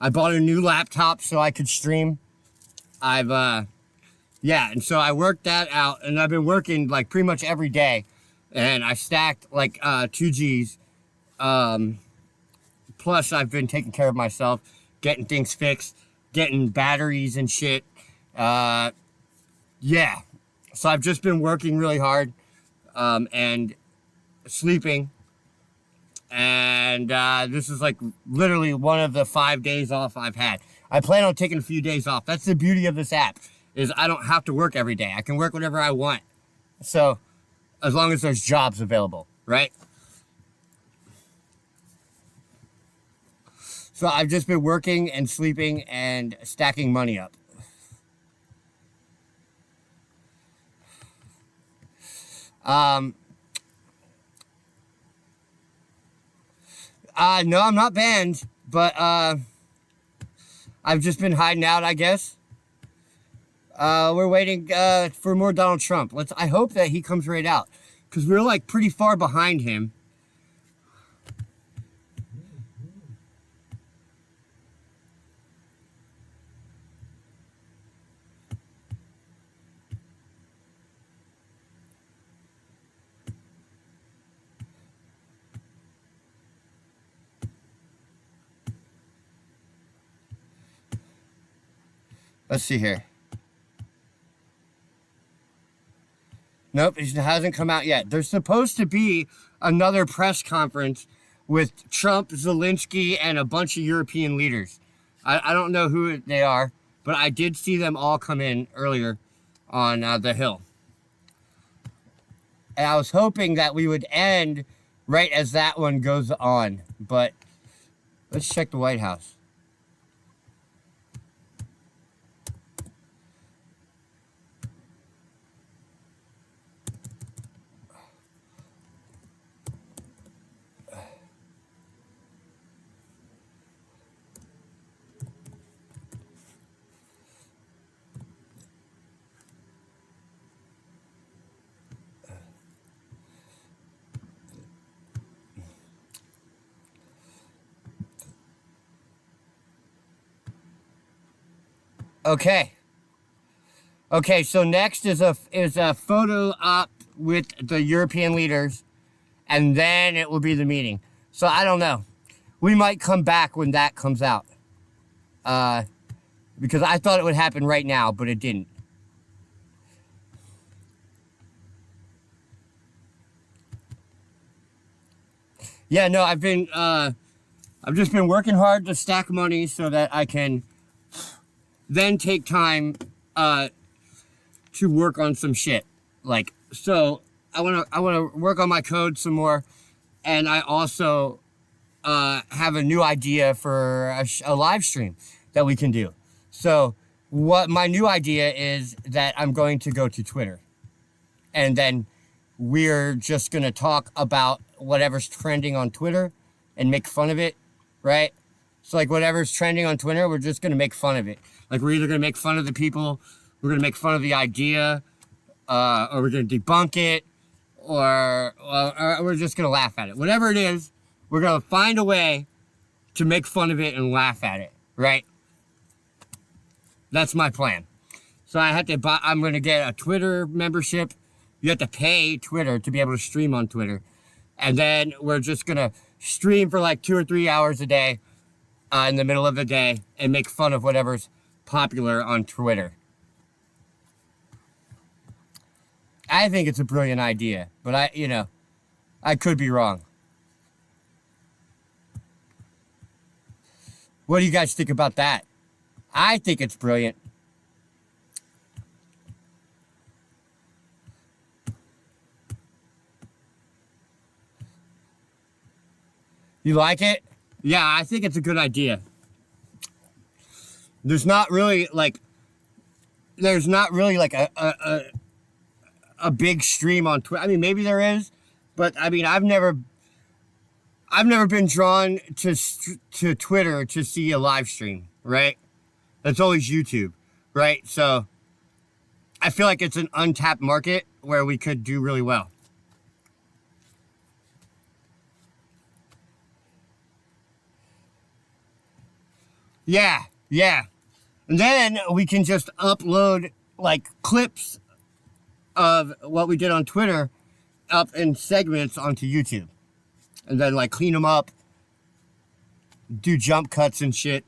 A: I bought a new laptop so I could stream. And so I worked that out, and I've been working like pretty much every day, and I stacked like 2 G's. Plus I've been taking care of myself, getting things fixed, getting batteries and shit. Yeah, so I've just been working really hard, and sleeping, and this is like literally one of the 5 days off I've had. I plan on taking a few days off. That's the beauty of this app, is I don't have to work every day. I can work whenever I want. So, as long as there's jobs available, right? So I've just been working and sleeping and stacking money up. No, I'm not banned, but I've just been hiding out, I guess. We're waiting for more Donald Trump. I hope that he comes right out, because we're like pretty far behind him. Let's see here. Nope, it hasn't come out yet. There's supposed to be another press conference with Trump, Zalenskky, and a bunch of European leaders. I don't know who they are, but I did see them all come in earlier on the Hill. And I was hoping that we would end right as that one goes on. But let's check the White House. Okay, so next is a photo op with the European leaders, and then it will be the meeting. So I don't know. We might come back when that comes out. Because I thought it would happen right now, but it didn't. Yeah, no, I've just been working hard to stack money so that I can then take time to work on some shit. Like, so I wanna work on my code some more, and I also have a new idea for a live stream that we can do. So what my new idea is that I'm going to go to Twitter, and then we're just gonna talk about whatever's trending on Twitter and make fun of it, right? So like whatever's trending on Twitter, we're just gonna make fun of it. Like we're either gonna make fun of the people, we're gonna make fun of the idea, or we're gonna debunk it, or we're just gonna laugh at it. Whatever it is, we're gonna find a way to make fun of it and laugh at it, right? That's my plan. So I'm gonna get a Twitter membership. You have to pay Twitter to be able to stream on Twitter. And then we're just gonna stream for like 2 or 3 hours a day in the middle of the day and make fun of whatever's popular on Twitter. I think it's a brilliant idea, but I could be wrong. What do you guys think about that? I think it's brilliant. You like it? Yeah, I think it's a good idea. There's not really like a big stream on Twitter. I mean, maybe there is, but I mean, I've never been drawn to Twitter to see a live stream, right? That's always YouTube, right? So I feel like it's an untapped market where we could do really well. Yeah, yeah. And then we can just upload like clips of what we did on Twitter up in segments onto YouTube. And then like clean them up, do jump cuts and shit,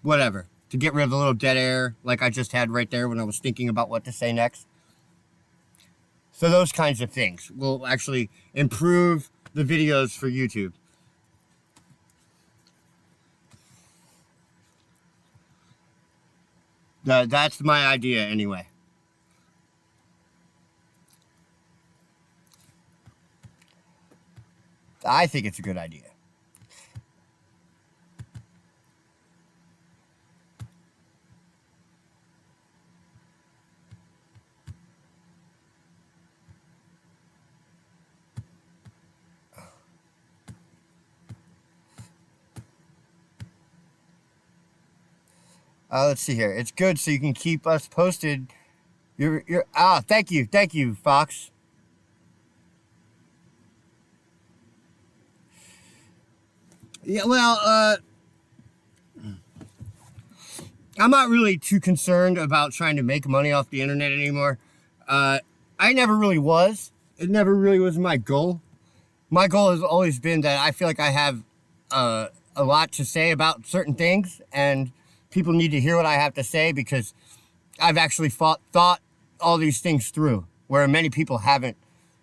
A: whatever, to get rid of the little dead air like I just had right there when I was thinking about what to say next. So those kinds of things will actually improve the videos for YouTube. That's my idea anyway. I think it's a good idea. Let's see here. It's good so you can keep us posted. Thank you, Fox. Yeah, well, I'm not really too concerned about trying to make money off the internet anymore. I never really was. It never really was my goal. My goal has always been that I feel like I have a lot to say about certain things, and people need to hear what I have to say because I've actually thought all these things through, where many people haven't,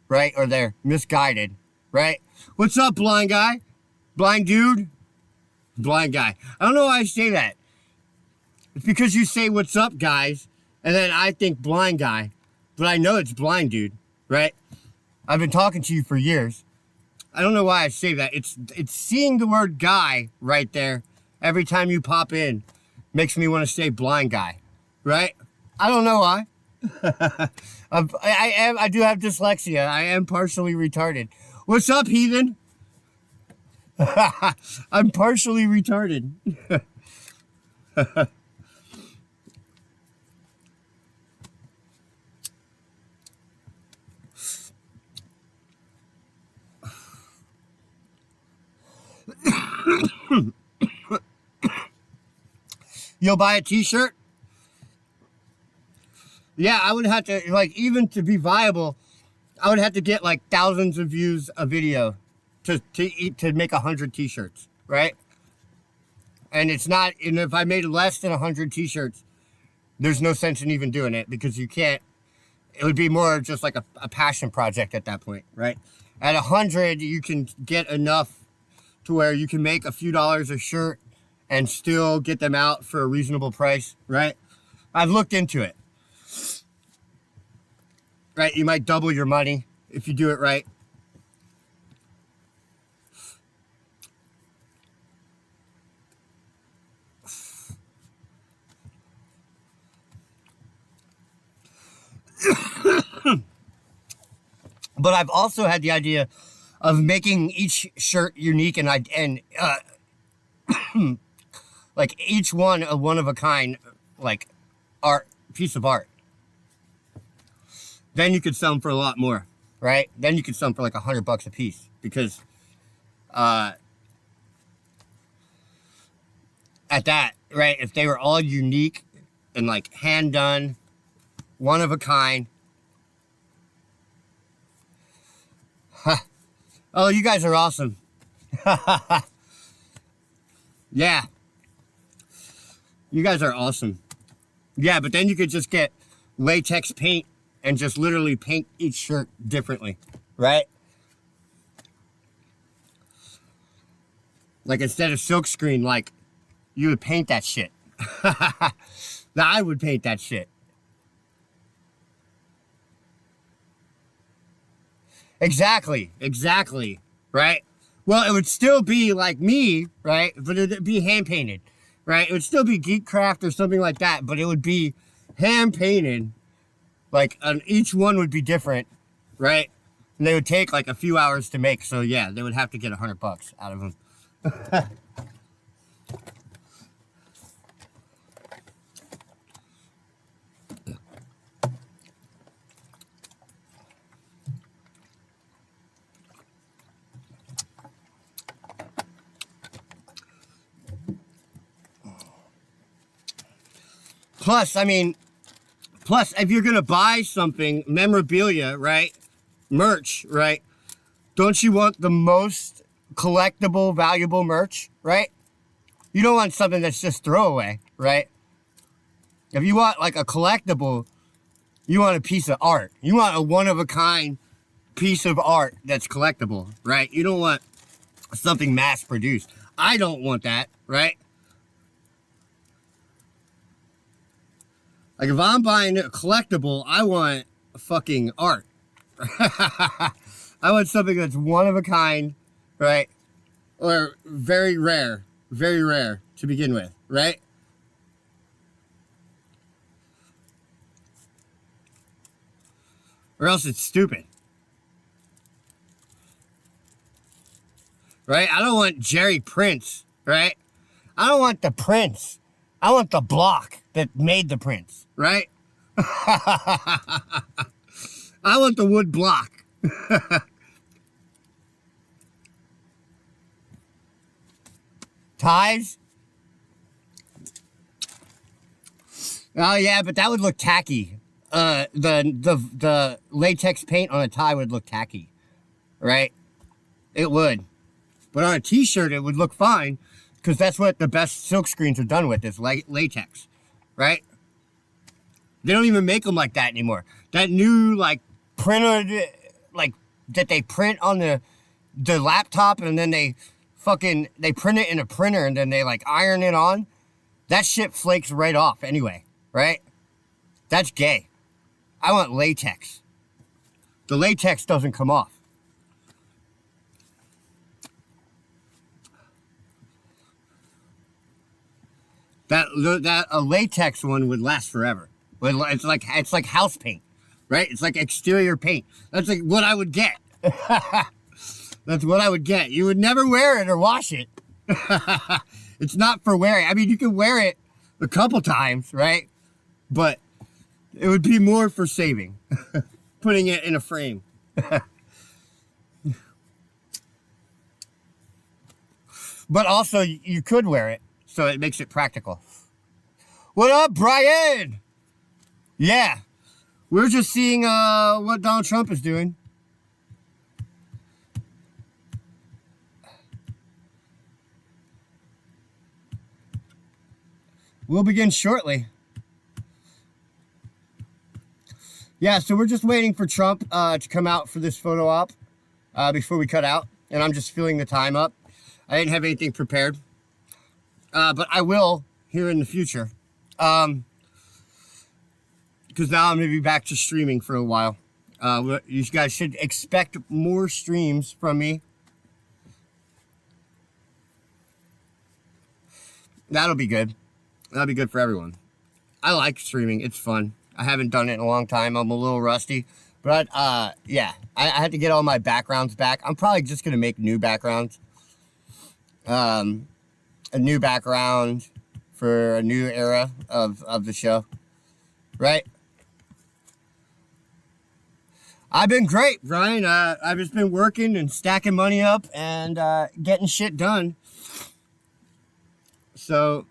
A: right? Or they're misguided, right? What's up, blind guy? Blind dude? Blind guy. I don't know why I say that. It's because you say, what's up, guys? And then I think blind guy. But I know it's blind dude, right? I've been talking to you for years. I don't know why I say that. It's seeing the word guy right there every time you pop in makes me want to say blind guy, right? I don't know why. I do have dyslexia. I am partially retarded. What's up, heathen? I'm partially retarded. You'll buy a t-shirt? Yeah, I would have to, like, even to be viable, I would have to get like thousands of views a video to make 100 t-shirts, right? And it's not, and if I made less than 100 t-shirts, there's no sense in even doing it because you can't, it would be more just like a passion project at that point, right? At 100, you can get enough to where you can make a few dollars a shirt and still get them out for a reasonable price, right? I've looked into it. Right, you might double your money if you do it right. But I've also had the idea of making each shirt unique and like each one a one of a kind, like piece of art. Then you could sell them for a lot more, right? Then you could sell them for like $100 a piece because at that, right? If they were all unique and like hand done, one of a kind. Huh. Oh, you guys are awesome. Yeah. You guys are awesome. Yeah, but then you could just get latex paint and just literally paint each shirt differently, right? Like instead of silkscreen, like You would paint that shit. I would paint that shit. Exactly, right? Well, it would still be like me, right? But it would be hand painted, right? It would still be Geek Craft or something like that, but it would be hand painted. Like, each one would be different, right? And they would take like a few hours to make. So yeah, they would have to get $100 out of them. Plus, I mean, if you're going to buy something, memorabilia, right? Merch, right? Don't you want the most collectible, valuable merch, right? You don't want something that's just throwaway, right? If you want like a collectible, you want a piece of art. You want a one-of-a-kind piece of art that's collectible, right? You don't want something mass-produced. I don't want that, right? Like, if I'm buying a collectible, I want fucking art. I want something that's one of a kind, right? Or very rare to begin with, right? Or else it's stupid. Right? I don't want Jerry Prince, right? I don't want the Prince. I want the block that made the Prince, right? I want the wood block. Ties? Oh yeah, but that would look tacky. The latex paint on a tie would look tacky, right? It would. But on a t-shirt, it would look fine, because that's what the best silk screens are done with, is latex, right? They don't even make them like that anymore. That new, like, printer, like, that they print on the laptop, and then they print it in a printer, and then they, like, iron it on, that shit flakes right off anyway, right? That's gay. I want latex. The latex doesn't come off. That a latex one would last forever. It's like house paint, right? It's like exterior paint. That's like what I would get. That's what I would get. You would never wear it or wash it. It's not for wearing. I mean, you can wear it a couple times, right? But it would be more for saving. Putting it in a frame. But also, you could wear it, so it makes it practical. What up, Brian? Yeah. We're just seeing what Donald Trump is doing. We'll begin shortly. Yeah, so we're just waiting for Trump to come out for this photo op before we cut out. And I'm just filling the time up. I didn't have anything prepared. But I will here in the future. Because now I'm going to be back to streaming for a while. You guys should expect more streams from me. That'll be good. That'll be good for everyone. I like streaming. It's fun. I haven't done it in a long time. I'm a little rusty. But, yeah. I had to get all my backgrounds back. I'm probably just going to make new backgrounds. A new background for a new era of the show. Right? I've been great, Brian. I've just been working and stacking money up and getting shit done. So,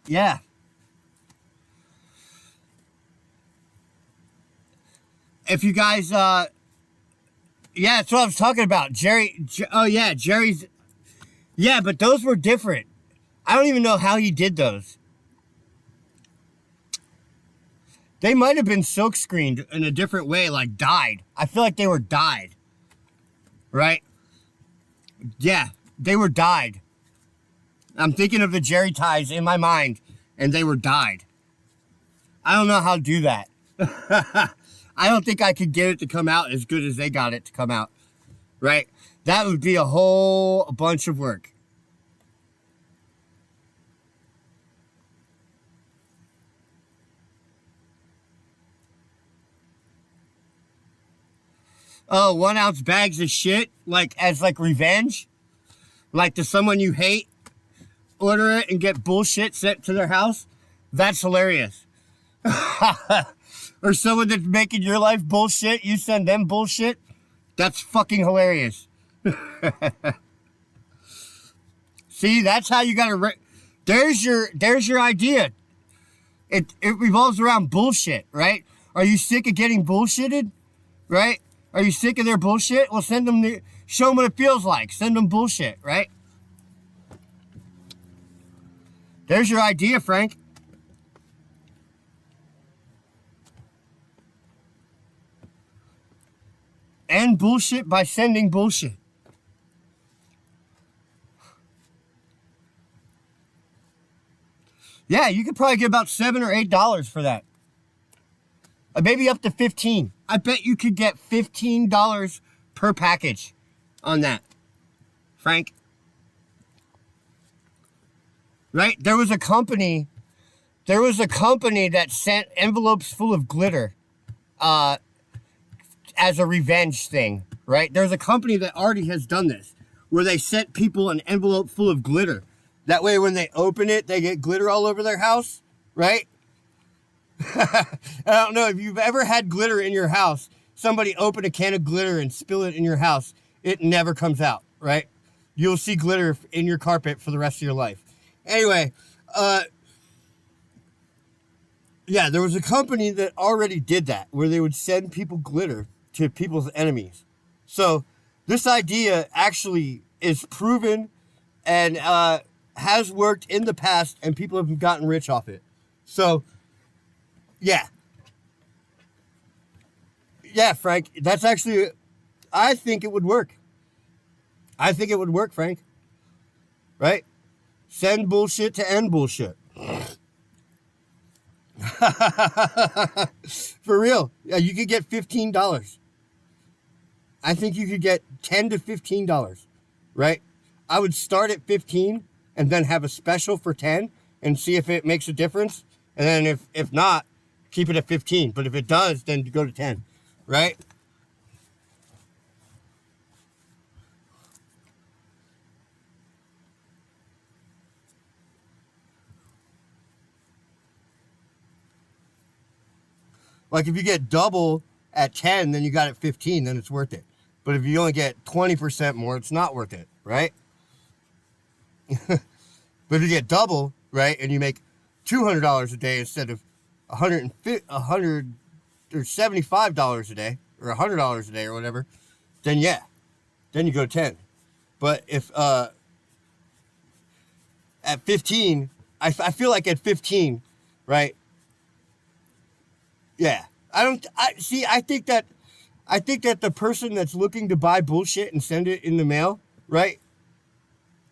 A: yeah. If you guys, yeah, that's what I was talking about. Oh yeah, Jerry's, yeah, but those were different. I don't even know how he did those. They might have been silk screened in a different way, like dyed. I feel like they were dyed. Right? Yeah, they were dyed. I'm thinking of the Jerry ties in my mind, and they were dyed. I don't know how to do that. I don't think I could get it to come out as good as they got it to come out, right? That would be a whole bunch of work. Oh, 1 ounce bags of shit, like as like revenge, like to someone you hate, order it and get bullshit sent to their house. That's hilarious. Or someone that's making your life bullshit, you send them bullshit. That's fucking hilarious. See, that's how you gotta. There's your idea. It revolves around bullshit, right? Are you sick of getting bullshitted, right? Are you sick of their bullshit? Well, send them show them what it feels like. Send them bullshit, right? There's your idea, Frank. End bullshit by sending bullshit. Yeah, you could probably get about $7 or $8 for that. Maybe up to 15. I bet you could get $15 per package on that, Frank. Right? There was a company that sent envelopes full of glitter as a revenge thing, right? There's a company that already has done this, where they sent people an envelope full of glitter. That way when they open it, they get glitter all over their house, right? I don't know if you've ever had glitter in your house. Somebody open a can of glitter and spill it in your house. It never comes out, right? You'll see glitter in your carpet for the rest of your life. Anyway, yeah, there was a company that already did that, where they would send people glitter to people's enemies. So this idea actually is proven and has worked in the past, and people have gotten rich off it. So, yeah. Yeah, Frank, that's actually, I think it would work. I think it would work, Frank. Right? Send bullshit to end bullshit. For real. Yeah, you could get $15. I think you could get $10 to $15, right? I would start at 15 and then have a special for 10 and see if it makes a difference. And then if not, keep it at 15. But if it does, then go to 10, right? Like if you get double at 10, then you got it 15, then it's worth it. But if you only get 20% more, it's not worth it, right? But if you get double, right, and you make $200 a day instead of $100 or $75 a day, or $100 a day or whatever, then yeah, then you go 10. But if at 15, I feel like at 15, right? Yeah, I think that the person that's looking to buy bullshit and send it in the mail, right,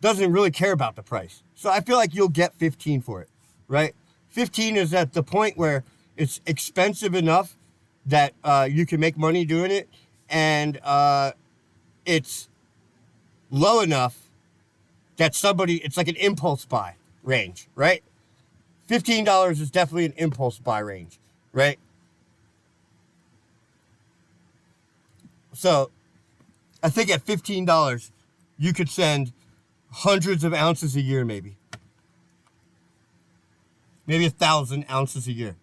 A: doesn't really care about the price. So I feel like you'll get 15 for it, right? 15 is at the point where it's expensive enough that you can make money doing it, and it's low enough that it's like an impulse buy range, right? $15 is definitely an impulse buy range, right? So I think at $15, you could send hundreds of ounces a year, maybe 1,000 ounces a year.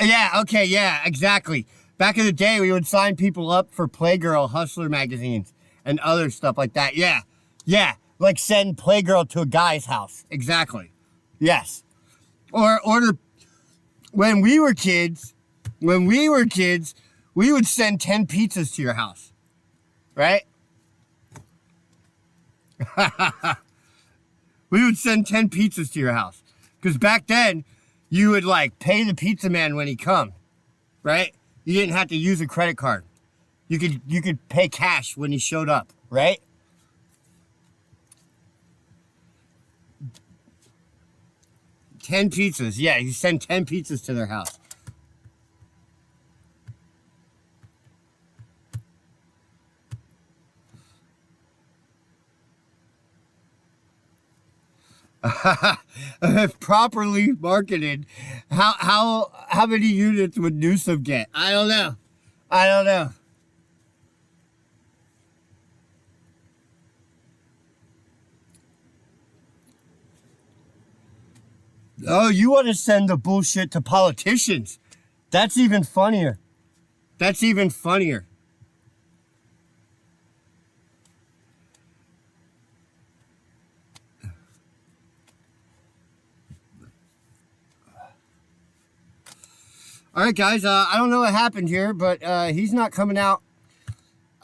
A: Yeah, okay, yeah, exactly. Back in the day, we would sign people up for Playgirl, Hustler magazines, and other stuff like that. Yeah, Yeah, like send Playgirl to a guy's house. Exactly. Yes. Or order. When we were kids, we would send 10 pizzas to your house. Right? We would send 10 pizzas to your house. Because back then, you would like pay the pizza man when he come. Right? You didn't have to use a credit card. You could pay cash when he showed up, right? $10 pizzas. Yeah, you send 10 pizzas to their house. If properly marketed, how many units would Newsom get? I don't know. Oh, you want to send the bullshit to politicians? That's even funnier. All right, guys, I don't know what happened here, but he's not coming out,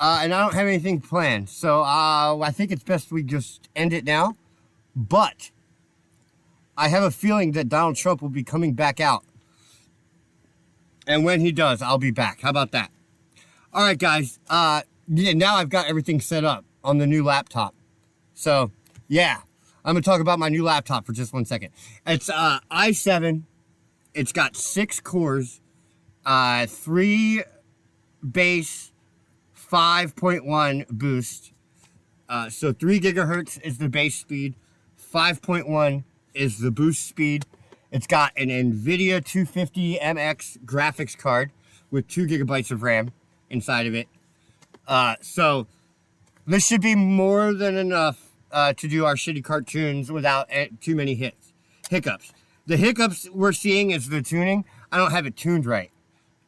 A: and I don't have anything planned. So I think it's best we just end it now. But I have a feeling that Donald Trump will be coming back out. And when he does, I'll be back. How about that? All right, guys. Yeah, now I've got everything set up on the new laptop. So, yeah. I'm going to talk about my new laptop for just 1 second. It's i7. It's got 6 cores, 3 base, 5.1 boost. So 3 gigahertz is the base speed. 5.1 is the boost speed. It's got an NVIDIA 250MX graphics card with 2 gigabytes of RAM inside of it. So this should be more than enough to do our shitty cartoons without too many hiccups. The hiccups we're seeing is the tuning. I don't have it tuned right.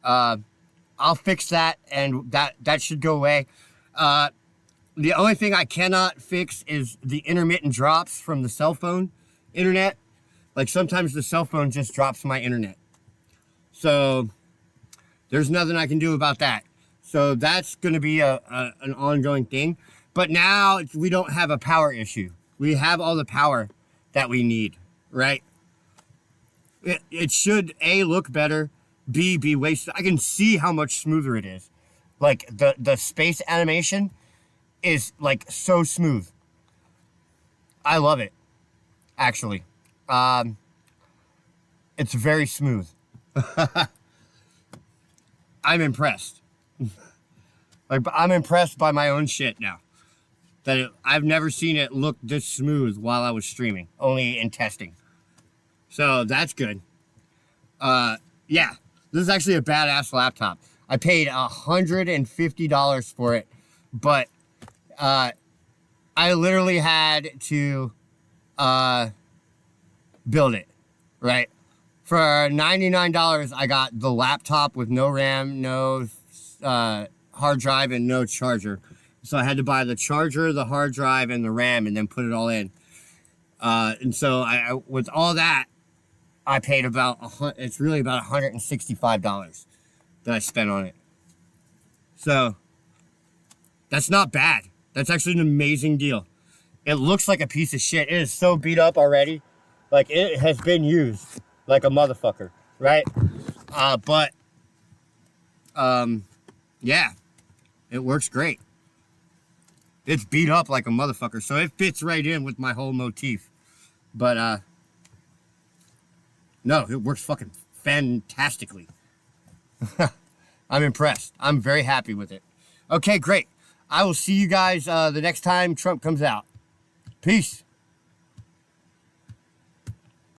A: I'll fix that, and that should go away. The only thing I cannot fix is the intermittent drops from the cell phone internet. Like sometimes the cell phone just drops my internet. So there's nothing I can do about that. So that's going to be an ongoing thing. But now we don't have a power issue. We have all the power that we need, right? It should, A, look better, B, be wasted. I can see how much smoother it is. Like the space animation is like so smooth. I love it, actually. It's very smooth. I'm impressed. Like, I'm impressed by my own shit now. I've never seen it look this smooth while I was streaming, only in testing. So that's good. Yeah, this is actually a badass laptop. I paid $150 for it, but I literally had to build it, right? For $99, I got the laptop with no RAM, no hard drive, and no charger. So I had to buy the charger, the hard drive, and the RAM, and then put it all in. And so I with all that, I paid it's really about $165 that I spent on it. So that's not bad. That's actually an amazing deal. It looks like a piece of shit. It is so beat up already. Like, it has been used like a motherfucker, right? Yeah, it works great. It's beat up like a motherfucker, so it fits right in with my whole motif. But, no, it works fucking fantastically. I'm impressed. I'm very happy with it. Okay, great. I will see you guys the next time Trump comes out. Peace.